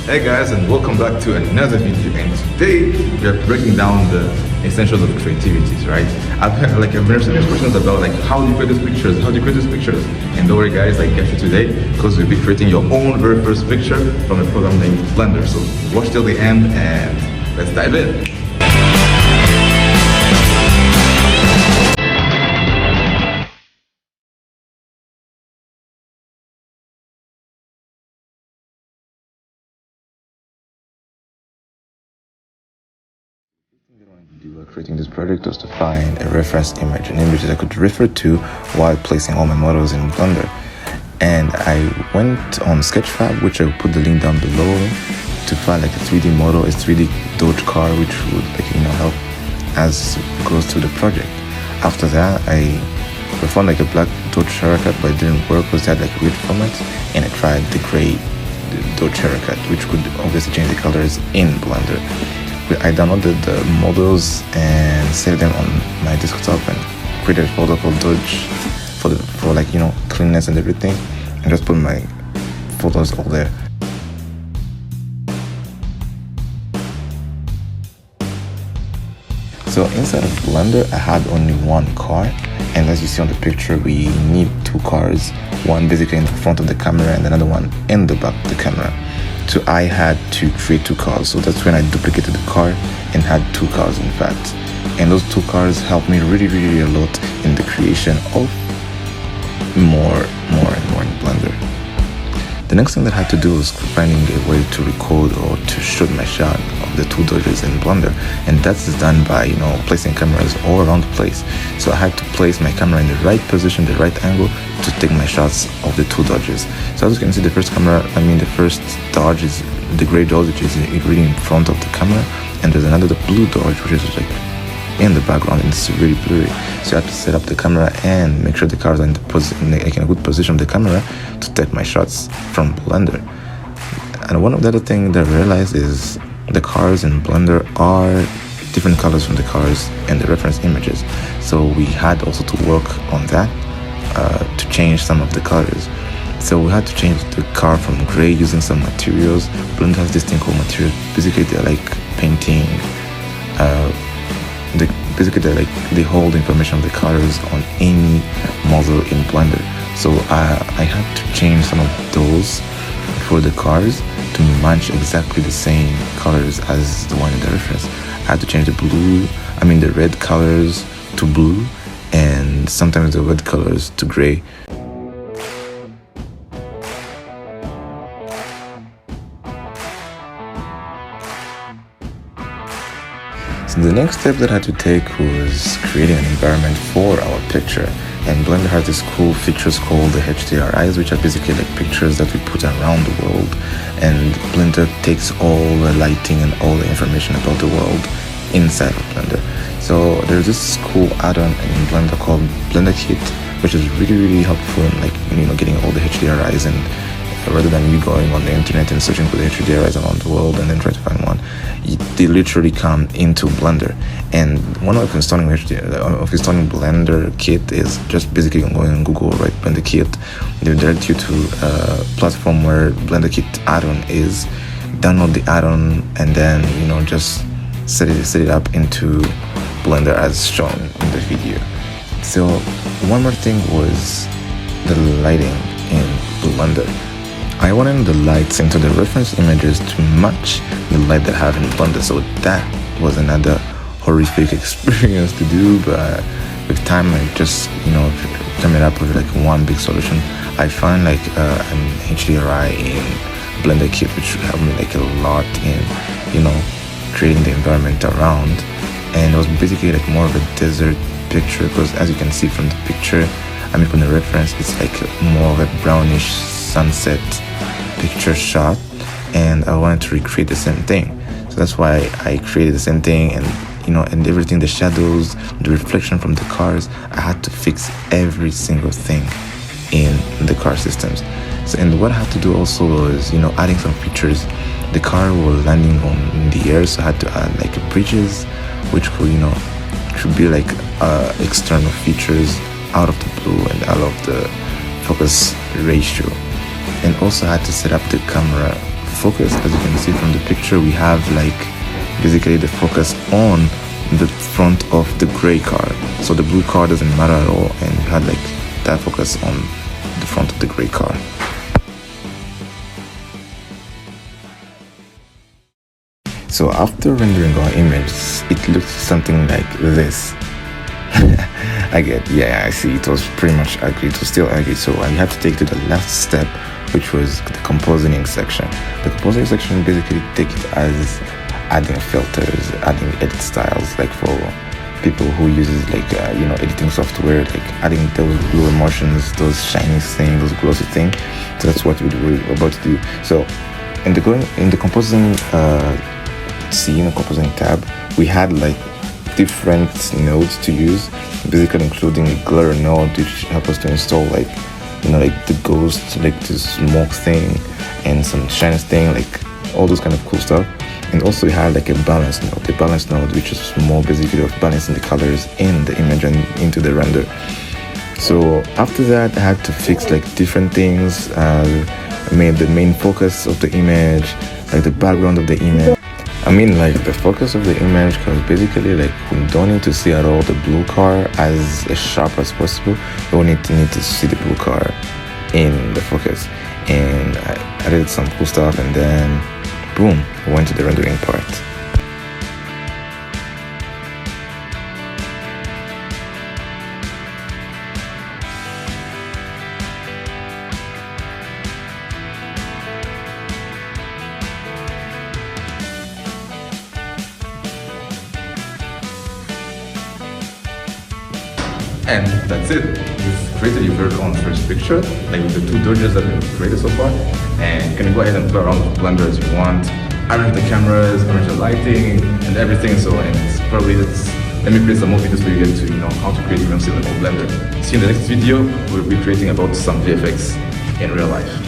Hey guys, and welcome back to another video. And today we are breaking down the essentials of creativity, right? I've been receiving questions about how do you create these pictures, how do you create these pictures? And don't worry guys, I get you today because we'll be creating your own very first picture from a program named Blender. So watch till the end and let's dive in. Creating this project was to find a reference image, an image that I could refer to while placing all my models in Blender. And I went on Sketchfab, which I'll put the link down below, to find a 3D model, a 3D Dodge car, which would help as it goes through the project. After that, I found a black Dodge Cherokee, but it didn't work because it had a weird format, and I tried the gray Dodge Cherokee, which could obviously change the colors in Blender. I downloaded the models and saved them on my desktop and created a folder called Dodge for cleanness and everything, and just put my photos all there. So inside of Blender, I had only one car, and as you see on the picture, we need two cars, one basically in the front of the camera and another one in the back of the camera. So I had to create two cars, so that's when I duplicated the car and had two cars in fact. And those two cars helped me really a lot in the creation of more in Blender. The next thing that I had to do was finding a way to record or to shoot my shot of the two Dodges in Blender, and that's done by placing cameras all around the place. So I had to place my camera in the right position, the right angle, to take my shots of the two Dodges. So as you can see, the first Dodge is the gray Dodge, which is really in front of the camera, and there's another, the blue Dodge, which is in the background, and it's really blurry. So I have to set up the camera and make sure the cars are in a good position of the camera to take my shots from Blender. And one of the other things that I realized is the cars in Blender are different colors from the cars in the reference images. So we had also to work on that to change some of the colors. So we had to change the car from gray using some materials. Blender has this thing called materials. Basically, they're like painting. They hold information of the colors on any model in Blender. So I had to change some of those for the cars to match exactly the same colors as the one in the reference. I had to change the red colors to blue, and sometimes the red colors to gray. So the next step that I had to take was creating an environment for our picture. And Blender has these cool features called the HDRIs, which are basically pictures that we put around the world. And Blender takes all the lighting and all the information about the world inside of Blender. So there's this cool add-on in Blender called Blender Kit, which is really helpful in getting all the HDRIs, and rather than you going on the internet and searching for the HDRIs around the world and then trying to find one, they literally come into Blender. And one way of installing Blender Kit is just basically going on Google, write Blender Kit. They direct you to a platform where Blender Kit add-on is. Download the add-on and then just set it up into Blender as shown in the video. So one more thing was the lighting in Blender. I wanted the lights into the reference images to match the light that I have in Blender, so that was another horrific experience to do, but with time I just coming up with one big solution. I found an HDRI in Blender Kit, which helped me a lot in creating the environment around. And it was basically more of a desert picture, because as you can see from the picture, from the reference, it's more of a brownish sunset picture shot, and I wanted to recreate the same thing. So that's why I created the same thing, and and everything, the shadows, the reflection from the cars, I had to fix every single thing in the car systems. So, and what I had to do also was adding some features. The car was landing on the air, so I had to add bridges, which could be external features out of the blue and out of the focus ratio. And also I had to set up the camera focus, as you can see from the picture, we have like basically the focus on the front of the gray car. So the blue car doesn't matter at all, and we had like that focus on the front of the gray car. So after rendering our image, it looked something like this. I see, it was pretty much ugly, it was still ugly, so I had to take to the last step, which was the compositing section. The compositing section basically take it as adding filters, adding edit styles, like for people who uses like editing software, like adding those blue emulsions, those shiny things, those glossy things. So that's what we're about to do. So in the compositing scene, compositing tab, we had like different nodes to use, basically including a glare node, which help us to install like the ghost, like the smoke thing, and some shine thing, like all those kind of cool stuff. And also we had like a balance node, which is more basically of balancing the colors in the image and into the render. So after that, I had to fix like different things. I made the main focus of the image, like the background of the image. I mean like the focus of the image, because basically like we don't need to see at all the blue car as sharp as possible. We only need to see the blue car in the focus. And I did some cool stuff, and then boom, we went to the rendering part. And that's it. You've created your very own first picture, like with the 2 dodges that we've created so far. And you can go ahead and play around with Blender as you want. Arrange the cameras, arrange the lighting, and everything. So, and let me create some more videos so you get to how to create even still on Blender. See you in the next video. We'll be creating about some VFX in real life.